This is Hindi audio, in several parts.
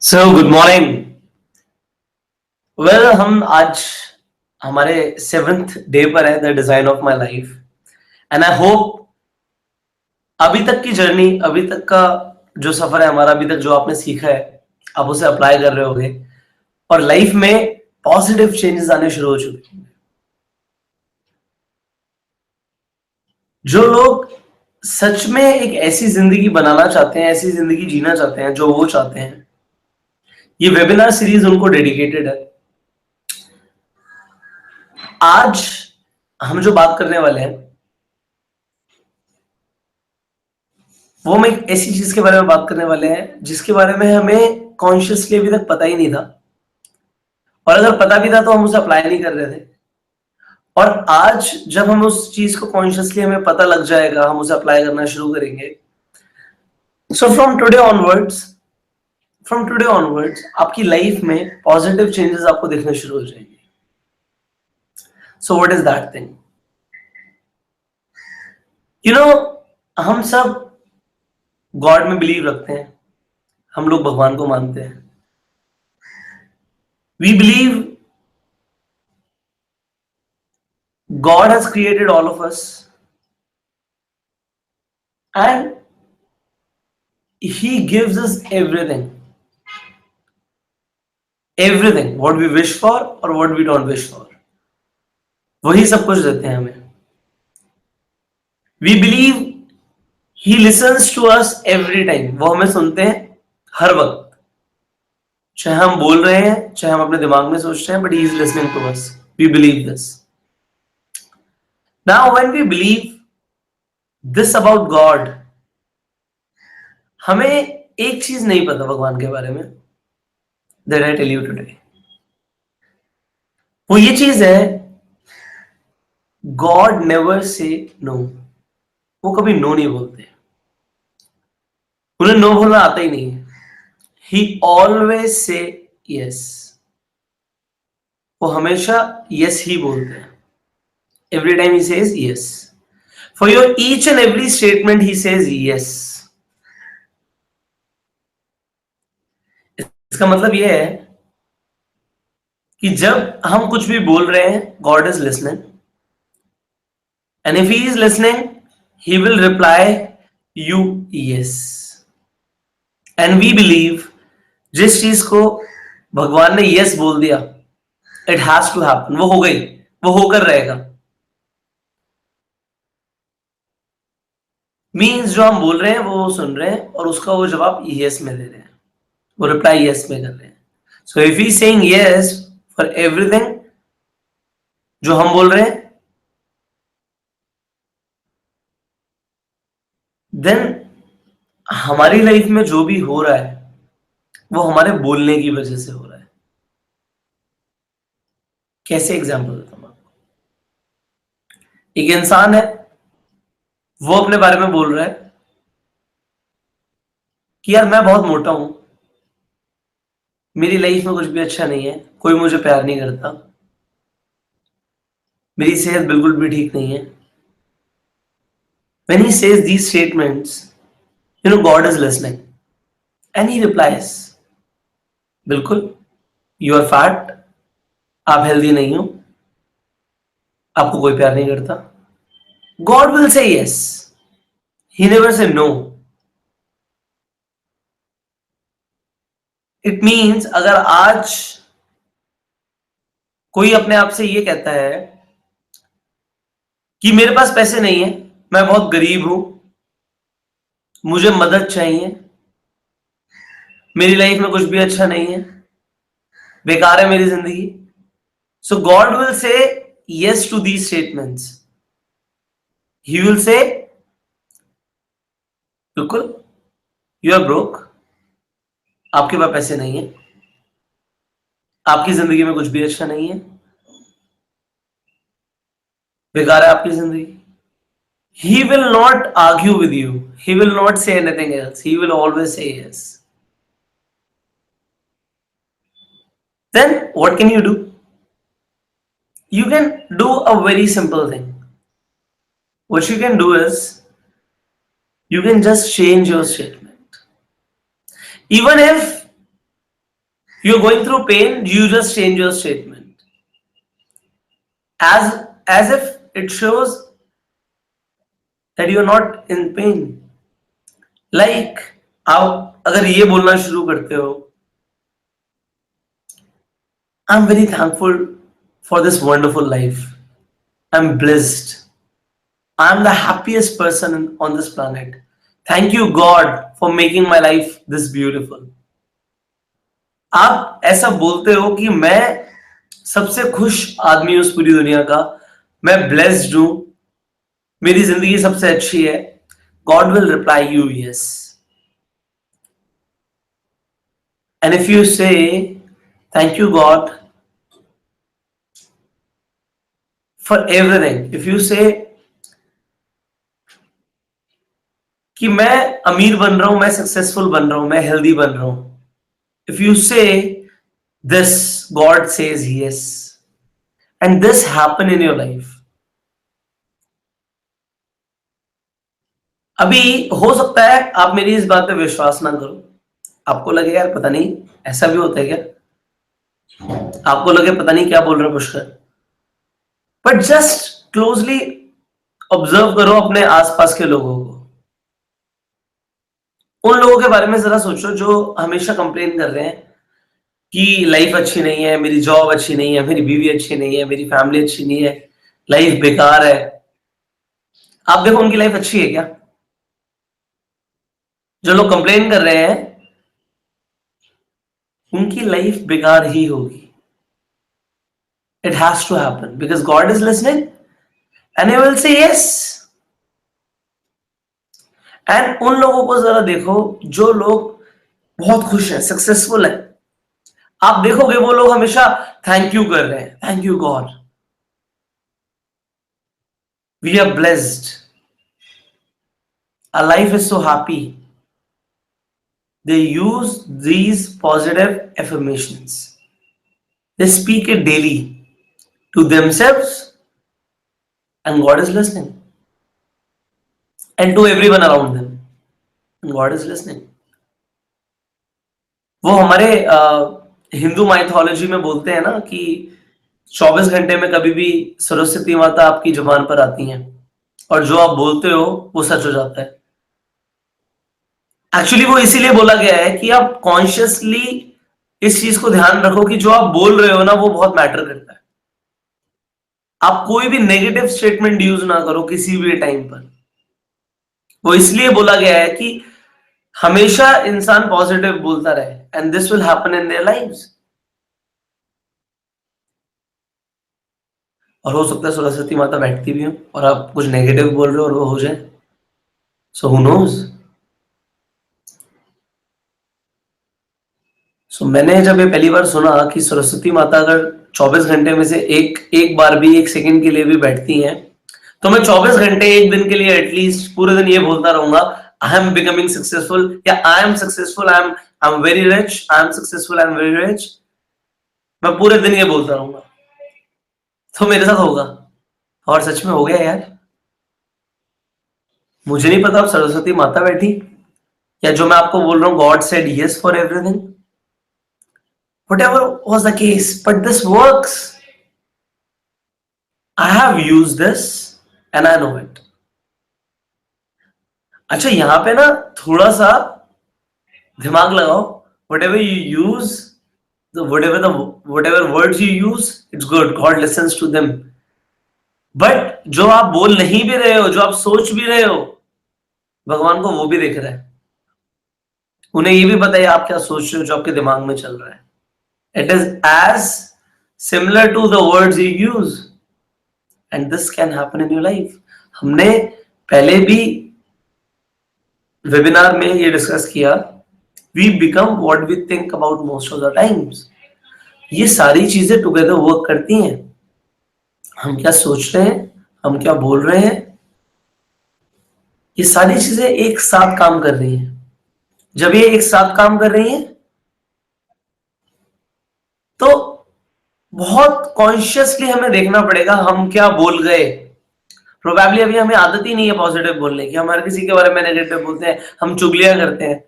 So good morning. वेल हम आज हमारे 7th डे पर है the design of my life and I hope अभी तक की जर्नी, अभी तक का जो सफर है हमारा, अभी तक जो आपने सीखा है आप उसे अप्लाई कर रहे होगे और लाइफ में पॉजिटिव चेंजेस आने शुरू हो चुके हैं। जो लोग सच में एक ऐसी जिंदगी बनाना चाहते हैं, ऐसी जिंदगी जीना चाहते हैं जो वो चाहते हैं, ये वेबिनार सीरीज उनको डेडिकेटेड है। आज हम जो बात करने वाले हैं वो हम एक ऐसी चीज के बारे में बात करने वाले हैं जिसके बारे में हमें कॉन्शियसली अभी तक पता ही नहीं था, और अगर पता भी था तो हम उसे अप्लाई नहीं कर रहे थे। और आज जब हम उस चीज को कॉन्शियसली हमें पता लग जाएगा, हम उसे अप्लाई करना शुरू करेंगे। सो फ्रॉम टुडे ऑनवर्ड्स आपकी लाइफ में पॉजिटिव चेंजेस आपको दिखने शुरू हो जाएंगे। So what is that thing? You know, हम सब गॉड में बिलीव रखते हैं, हम लोग भगवान को मानते हैं। We believe God has created all of us and He gives us everything. Everything. What we wish for or what we don't wish for. वही सब कुछ देते हैं हमें. We believe He listens to us every time. वो हमें सुनते हैं हर वक्त. चाहे हम बोल रहे हैं, चाहे हम अपने दिमाग में सोच रहे हैं, but He is listening to us. We believe this. Now when we believe this about God, हमें एक चीज नहीं पता भगवान के बारे में, that I tell you today. वो ये चीज है, गॉड नेवर से नो। वो कभी नो नहीं बोलते, उन्हें नो बोलना आता ही नहीं है। ही ऑलवेज से यस। वो हमेशा यस ही बोलते हैं। Every time he says yes. For your each and every statement he says yes. इसका मतलब यह है कि जब हम कुछ भी बोल रहे हैं, God is listening, and if he is listening he will reply you yes. and we believe जिस चीज को भगवान ने yes बोल दिया, it has to happen, वो हो गई, वो होकर रहेगा। मीन्स जो हम बोल रहे हैं वो सुन रहे हैं और उसका वो जवाब yes में दे रहे हैं, वो रिप्लाई yes में कर रहे हैं। So if he saying yes for everything जो हम बोल रहे हैं, देन हमारी लाइफ में जो भी हो रहा है वो हमारे बोलने की वजह से हो रहा है। कैसे एग्जांपल देता हूं आपको? एक इंसान है, वो अपने बारे में बोल रहा है कि यार मैं बहुत मोटा हूं, मेरी लाइफ में कुछ भी अच्छा नहीं है, कोई मुझे प्यार नहीं करता, मेरी सेहत बिल्कुल भी ठीक नहीं है। When he says these statements, God is listening and he replies, बिल्कुल, you are fat, आप हेल्दी नहीं हो, आपको कोई प्यार नहीं करता। God will say yes, he never say no. It means अगर आज कोई अपने आप से ये कहता है कि मेरे पास पैसे नहीं है, मैं बहुत गरीब हूं, मुझे मदद चाहिए, मेरी लाइफ में कुछ भी अच्छा नहीं है, बेकार है मेरी जिंदगी, so God will say yes to these statements. He will say, बिल्कुल, you are broke, आपके पास पैसे नहीं है, आपकी जिंदगी में कुछ भी अच्छा नहीं है, बेकार है आपकी जिंदगी। He will not argue with you. He will not say anything else. He will always say yes. Then what can you do? You can do a very simple thing. What you can do is you can just change your statement. Even if You're going through pain, you just change your statement. As if it shows that you're not in pain. Like, आप अगर ये बोलना शुरू करते हो, I'm very thankful for this wonderful life. I'm blessed. I'm the happiest person on this planet. Thank you, God, for making my life this beautiful. आप ऐसा बोलते हो कि मैं सबसे खुश आदमी हूं उस पूरी दुनिया का, मैं ब्लेस्ड हूं, मेरी जिंदगी सबसे अच्छी है. God will reply you yes. And if you say, thank you, God, for everything, if you say कि मैं अमीर बन रहा हूं, मैं सक्सेसफुल बन रहा हूं, मैं हेल्दी बन रहा हूं, if you say this, God says yes, and this happen in your life. अभी हो सकता है आप मेरी इस बात पे विश्वास ना करो, आपको लगे यार पता नहीं ऐसा भी होता है क्या, आपको लगे पता नहीं क्या बोल रहे Pushkar, but just closely observe करो अपने आसपास के लोगों को. उन लोगों के बारे में जरा सोचो जो हमेशा कंप्लेन कर रहे हैं कि लाइफ अच्छी नहीं है, मेरी जॉब अच्छी नहीं है, मेरी बीवी अच्छी नहीं है, मेरी फैमिली अच्छी नहीं है, लाइफ बेकार है. आप देखो उनकी लाइफ अच्छी है क्या? जो लोग कंप्लेन कर रहे हैं उनकी लाइफ बेकार ही होगी. It has to happen because God is listening and He will say yes. And उन लोगों को जरा देखो जो लोग बहुत खुश हैं, सक्सेसफुल हैं, आप देखोगे वो लोग हमेशा थैंक यू कर रहे हैं. Thank you God, we are blessed, our life is so happy. They use these positive affirmations. They speak it daily to themselves, and God is listening. And to everyone around them, and God is listening. वो हमारे हिंदू माइथोलॉजी में बोलते हैं ना कि 24 घंटे में कभी भी सरस्वती माता आपकी जुबान पर आती हैं और जो आप बोलते हो वो सच हो जाता है. एक्चुअली वो इसीलिए बोला गया है कि आप कॉन्शियसली इस चीज को ध्यान रखो कि जो आप बोल रहे हो ना वो बहुत मैटर करता है. आप कोई भी नेगेटिव स्टेटमेंट यूज ना करो किसी भी टाइम पर. वो इसलिए बोला गया है कि हमेशा इंसान पॉजिटिव बोलता रहे, and this will happen in their lives. और हो सकता है सरस्वती माता बैठती भी हो और आप कुछ नेगेटिव बोल रहे हो और वो हो जाए. So who knows. सो मैंने जब ये पहली बार सुना कि सरस्वती माता अगर 24 घंटे में से एक बार भी, एक सेकंड के लिए भी बैठती हैं, तो मैं 24 घंटे एक दिन के लिए एटलीस्ट पूरे दिन ये बोलता रहूंगा, आई एम बिकमिंग सक्सेसफुल, या I am successful, I am very rich, I am successful, I am very rich. मैं पूरे दिन ये बोलता रहूंगा तो मेरे साथ होगा. और सच में हो गया यार. मुझे नहीं पता अब सरस्वती माता बैठी या जो मैं आपको बोल रहा हूँ God said yes for everything. Whatever was the case, but this works. I have used this and I know it. अच्छा, यहां पे ना थोड़ा सा दिमाग लगाओ. Whatever you use, whatever words you use, it's good. God listens to them. But जो आप बोल नहीं भी रहे हो, जो आप सोच भी रहे हो, भगवान को वो भी देख रहा है. उन्हें ये भी पता है आप क्या सोच रहे हो, जो आपके दिमाग में चल रहा है. It is as similar to the words you use, and this can happen in your life. हमने पहले भी वेबिनार में ये डिस्कस किया, we become what we think about most of the times. ये सारी चीजें टुगेदर वर्क करती हैं. हम क्या सोच रहे हैं, हम क्या बोल रहे हैं, ये सारी चीजें एक साथ काम कर रही हैं. जब ये एक साथ काम कर रही हैं तो बहुत कॉन्शियसली हमें देखना पड़ेगा हम क्या बोल गए. प्रोबेबली अभी हमें आदत ही नहीं है पॉजिटिव बोलने की. हम हर किसी के बारे में नेगेटिव बोलते हैं, हम चुगलियां करते हैं,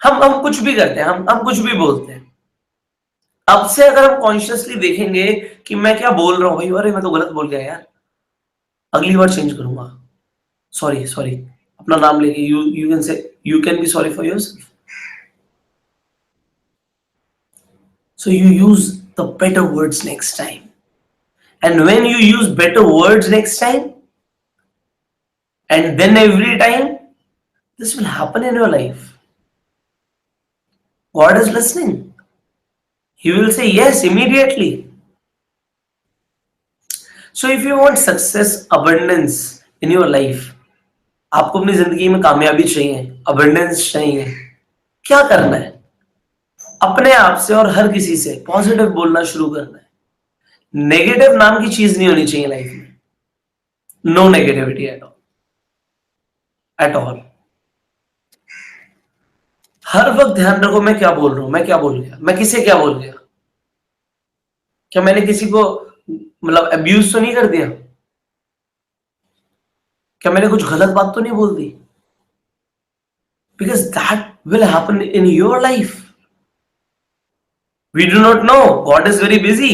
हम कुछ भी करते हैं, हम कुछ भी बोलते हैं. अब से अगर हम कॉन्शियसली देखेंगे कि मैं क्या बोल रहा हूं भाई, अरे मैं तो गलत बोल गया यार, अगली बार चेंज करूंगा, सॉरी सॉरी, अपना नाम लेके you can say, you can be sorry for yourself. So you use the better words next time. And when you use better words next time, and then every time, this will happen in your life. God is listening. He will say yes immediately. So if you want success, abundance in your life, आपको अपनी जिंदगी में कामयाबी चाहिए, abundance चाहिए, क्या करना है? अपने आप से और हर किसी से पॉजिटिव बोलना शुरू करना है. नेगेटिव नाम की चीज नहीं होनी चाहिए लाइफ में. No negativity at all, at all. हर वक्त ध्यान रखो मैं क्या बोल रहा हूं, मैं क्या बोल गया, मैं किसे क्या बोल गया, क्या मैंने किसी को मतलब अब्यूज तो नहीं कर दिया, क्या मैंने कुछ गलत बात तो नहीं बोल दी, because that will happen in your life. We do not know, God is very busy.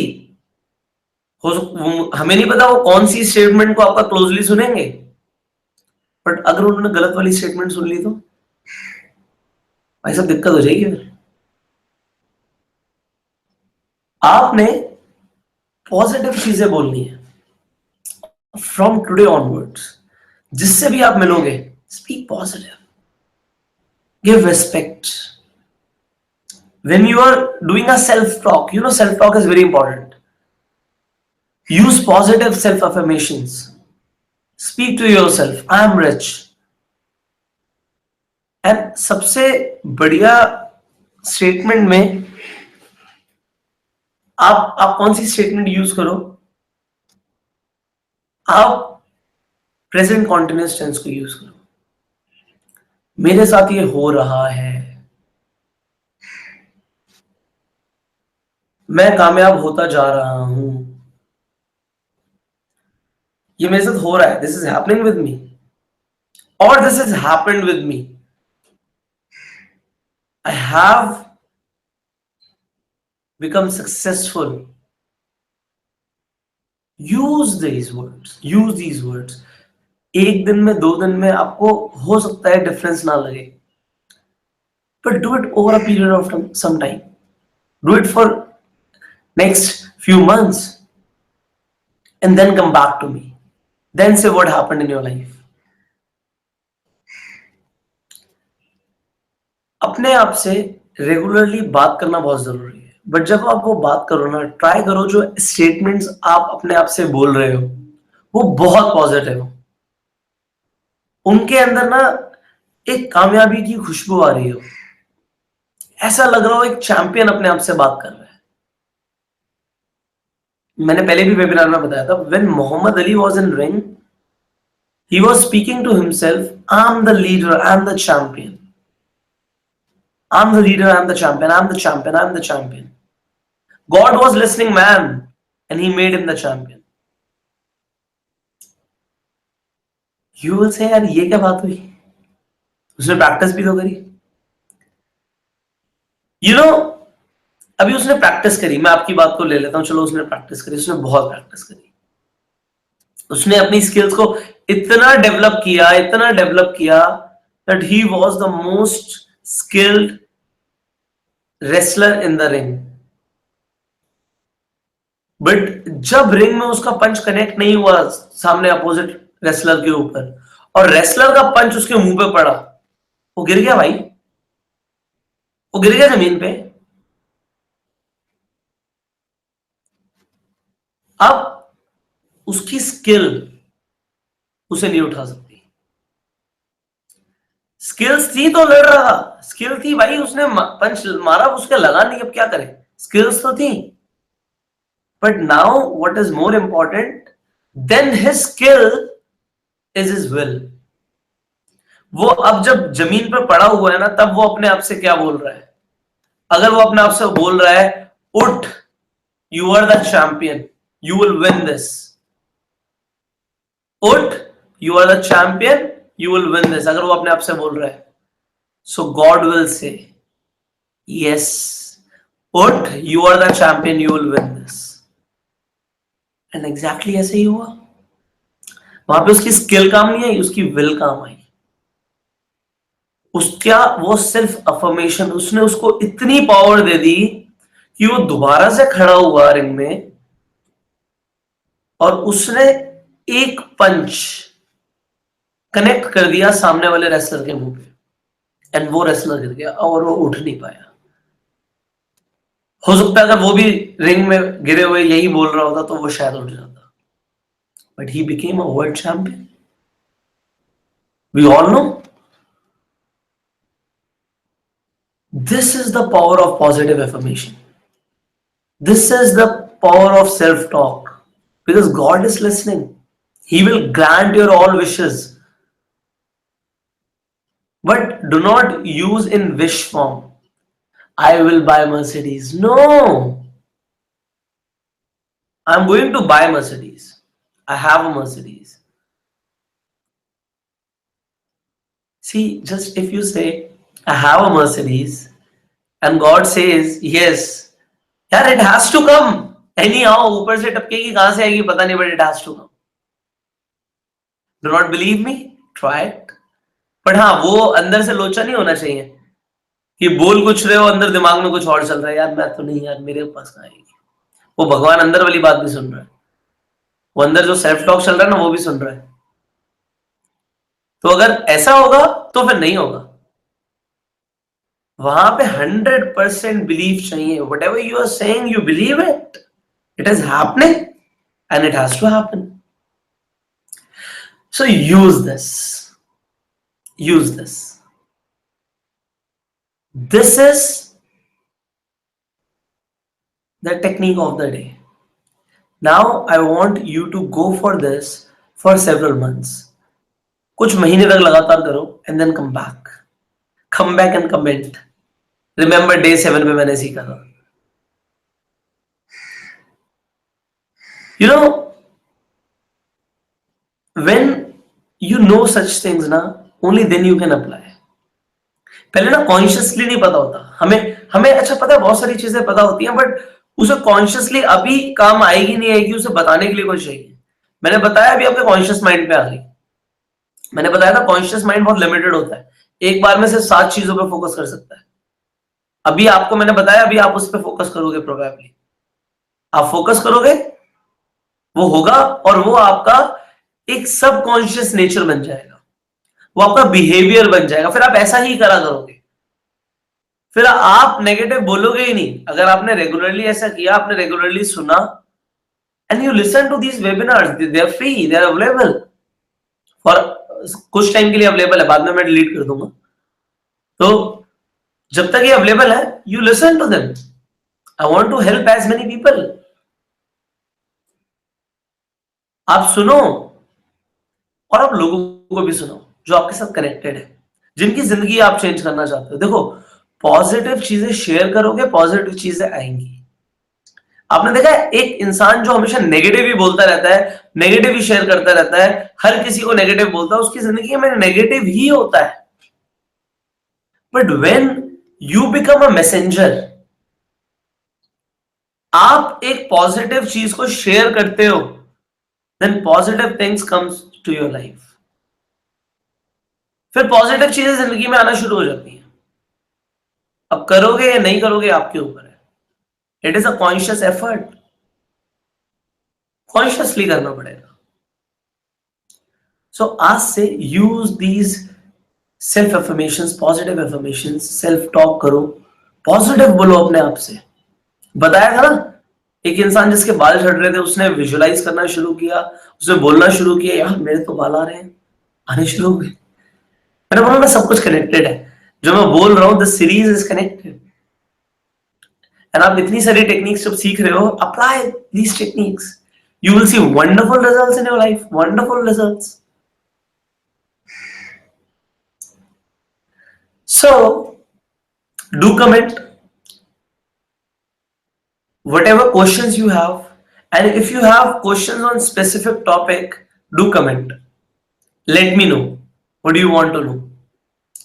हमें नहीं पता वो कौन सी स्टेटमेंट को आपका क्लोजली सुनेंगे, बट अगर उन्होंने गलत वाली स्टेटमेंट सुन ली तो भाई सब दिक्कत हो जाएगी. फिर आपने पॉजिटिव चीजें बोलनी है फ्रॉम टुडे ऑनवर्ड्स. जिससे भी आप मिलोगे, speak positive, give respect. When you are doing a self-talk, you know self-talk is very important. Use positive self-affirmations. Speak to yourself, I am rich. And सबसे बढ़िया स्टेटमेंट में आप कौन सी स्टेटमेंट यूज करो, आप प्रेजेंट कॉन्टिन्यूअस टेंस को यूज करो. मेरे साथ ये हो रहा है, मैं कामयाब होता जा रहा हूं, ये मेरे साथ हो रहा है, this is happening with me, और this is happened with me. I have become successful. Use these words. Use these words. एक दिन में, 2 दिन में आपको हो सकता है डिफरेंस ना लगे, but do it over a period of some time. Do it for next few months, and then come back to me. Then say what happened in your life. अपने आप से रेगुलरली बात करना बहुत जरूरी है, बट जब आप वो बात करो ना, ट्राई करो जो स्टेटमेंट्स आप अपने आप से बोल रहे हो वो बहुत पॉजिटिव हो. उनके अंदर ना एक कामयाबी की खुशबू आ रही हो, ऐसा लग रहा हो एक चैंपियन अपने आप से बात कर रहा है. मैंने पहले भी वेबिनार में बताया था, when Muhammad Ali was in ring, he was speaking to himself, I am the leader, I am the champion, I'm the leader, I'm the champion, I'm the champion, I'm the champion. God was listening, man, and he made him the champion. You will say, यार ये क्या बात हुई, उसने प्रैक्टिस भी तो करी. You know, अभी उसने प्रैक्टिस करी, मैं आपकी बात को ले लेता हूं, चलो उसने प्रैक्टिस करी, उसने बहुत प्रैक्टिस करी, उसने अपनी स्किल्स को इतना डेवलप किया that he was the most skilled wrestler in the ring. But जब रिंग में उसका पंच कनेक्ट नहीं हुआ सामने अपोजिट रेसलर के ऊपर, और रेसलर का पंच उसके मुंह पे पड़ा, वो गिर गया भाई, वो गिर गया जमीन पे. अब उसकी स्किल उसे नहीं उठा सकती. स्किल्स थी तो लड़ रहा, स्किल थी भाई, उसने पंच मारा, उसके लगा नहीं, अब क्या करे, स्किल्स तो थी. But now what is more important than his skill is his will. वो अब जब जमीन पर पड़ा हुआ है ना, तब वो अपने आप से क्या बोल रहा है, अगर वो अपने आप से बोल रहा है उठ, you are the champion, you will win this, उठ, you are the champion, you will win this, अगर वो अपने आप से बोल रहा है, so God will say yes, उठ, you are the champion, you will win this. And exactly ऐसे ही हुआ। वहां पे उसकी स्किल काम नहीं आई, उसकी विल काम आई। उसका वो सेल्फ अफर्मेशन, उसने उसको इतनी पावर दे दी कि वो दोबारा से खड़ा हुआ रिंग में और उसने एक पंच कनेक्ट कर दिया सामने वाले रेसलर के मुंह पे, एंड वो रेसलर गिर गया और वो उठ नहीं पाया। हो सकता है अगर वो भी रिंग में गिरे हुए यही बोल रहा होता तो वो शायद उठ जाता, but he became a world champion. We all know this is the power of positive affirmation. This is the power of self-talk, because God is listening. He will grant your all wishes. But do not use in wish form. I will buy Mercedes. No. I'm going to buy Mercedes. I have a Mercedes. See, just if you say, I have a Mercedes, and God says, yes, यार it has to come. Anyhow, ऊपर से टपकेगी कहां से आएगी पता नहीं, but it has to come. Do not believe me? Try it. But हाँ, वो अंदर से लोचा नहीं होना चाहिए कि बोल कुछ रहे हो अंदर दिमाग में कुछ और चल रहा है, यार मैं तो नहीं, यार मेरे पास कहाँ आएगी। वो भगवान अंदर वाली बात भी सुन रहा है, वो अंदर जो सेल्फ टॉक चल रहा है ना वो भी सुन रहा है। तो अगर ऐसा होगा तो फिर नहीं होगा। वहां पे 100% बिलीव चाहिए। Whatever you are saying, you believe it, it is happening and it has to happen. So use this, use this, this is the technique of the day. Now I want you to go for this for several months. कुछ महीने तक लगातार करो and then come back and comment. Remember day 7 पे मैंने सीखा था. You know, when you know such things ना, only then you can apply. पहले ना कॉन्शियसली नहीं पता होता हमें हमें अच्छा पता है, बहुत सारी चीजें पता होती हैं, बट उसे कॉन्शियसली अभी काम आएगी नहीं आएगी, उसे बताने के लिए कुछ चाहिए। मैंने बताया अभी आपके कॉन्शियस माइंड पे आ गई। मैंने बताया था कॉन्शियस माइंड बहुत लिमिटेड होता है, एक बार में सिर्फ 7 चीजों पर फोकस कर सकता है। अभी आपको मैंने बताया, अभी आप उस पर फोकस करोगे, प्रोबेबली आप फोकस करोगे, वो होगा और वो आपका एक सबकॉन्शियस नेचर बन जाएगा, वो आपका बिहेवियर बन जाएगा, फिर आप ऐसा ही करा करोगे, फिर आप नेगेटिव बोलोगे ही नहीं। अगर आपने रेगुलरली ऐसा किया, आपने रेगुलरली सुना, and you listen to these webinars, they are free, they are available for कुछ टाइम के लिए अवेलेबल है, बाद में मैं डिलीट कर दूंगा। तो जब तक ये अवेलेबल है, you listen to them. I want to help as many people. आप सुनो और आप लोगों को भी सुनो जो आपके साथ कनेक्टेड है, जिनकी जिंदगी आप चेंज करना चाहते हो। देखो, पॉजिटिव चीजें शेयर करोगे, पॉजिटिव चीजें आएंगी। आपने देखा है एक इंसान जो हमेशा नेगेटिव ही बोलता रहता है, नेगेटिव ही शेयर करता रहता है, हर किसी को नेगेटिव बोलता है, उसकी जिंदगी में नेगेटिव ही होता है। But when you become a messenger, आप एक पॉजिटिव चीज को शेयर करते हो, then positive things comes to your life. फिर पॉजिटिव चीजें जिंदगी में आना शुरू हो जाती हैं। अब करोगे या नहीं करोगे आपके ऊपर है। It is a conscious effort, consciously करना पड़ेगा। सो आज से use these self affirmations, positive affirmations, self talk करो, पॉजिटिव बोलो अपने आप से। बताया था ना, एक इंसान जिसके बाल झड़ रहे थे, उसने विजुअलाइज करना शुरू किया, उसने बोलना शुरू किया, यार मेरे तो बाल आ रहे हैं, आने शुरू हो गए। मैंने बोला ना, सब कुछ कनेक्टेड है, जो मैं बोल रहा हूं the series is connected. And आप इतनी सारी टेक्निक्स जब सीख रहे हो, apply these techniques, you will see wonderful results in your life, wonderful results. So do comment whatever questions you have, and if you have questions on specific topic, do comment, let me know what do you want to know,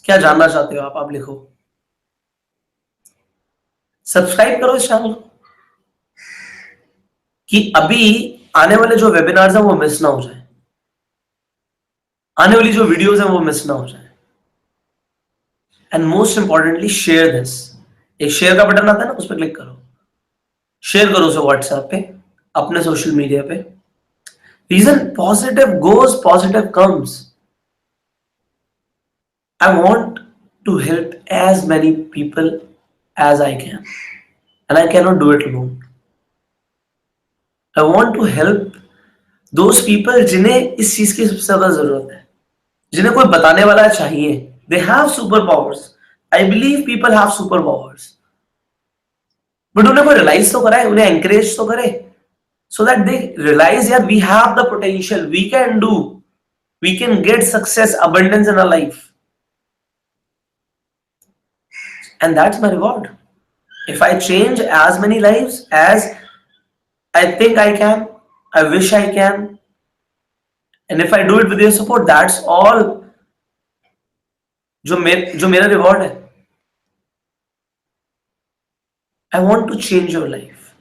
क्या जानना चाहते हो आप लिखो। सब्सक्राइब करो इस चैनल को कि अभी आने वाले जो वेबिनार्स हैं वो मिस ना हो जाए, आने वाली जो वीडियोस हैं वो मिस ना हो जाए। And most importantly share this, एक शेयर का बटन आता है ना, उस पर क्लिक करो, शेयर करो उसे व्हाट्सएप पे, अपने सोशल मीडिया पे। Reason positive goes positive comes. I want to help as many people as I can, and I cannot do it alone. I want to help those people जिन्हें इस चीज की सबसे ज्यादा जरूरत है, जिन्हें कोई बताने वाला चाहिए। They have superpowers. I believe people have superpowers. But उन्हें कोई रियलाइज तो कराए, उन्हें एंकरेज तो करे, so that they realize यार we have the potential, we can do, we can get success, abundance in our life, and that's my reward. If I change as many lives as I think I can, I wish I can, and if I do it with your support, that's all जो मेरा रिवॉर्ड है। I want to change your life.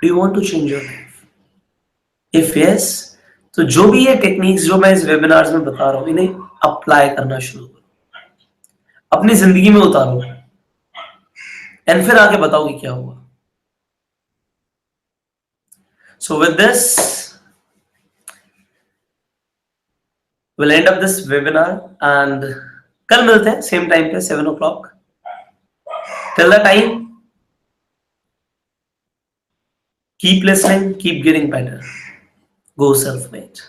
Do you want to change your life? If yes, तो जो भी ये टेक्निक्स जो मैं इस वेबिनार्स में बता रहा हूं, इन्हें अप्लाई करना शुरू करो, अपनी जिंदगी में उतारो, एंड फिर आगे बताओ कि क्या हुआ। So with this, we'll end up this webinar and कल मिलते हैं सेम टाइम पे 7 o'clock. Till the time, keep listening, keep getting better. Go self-made.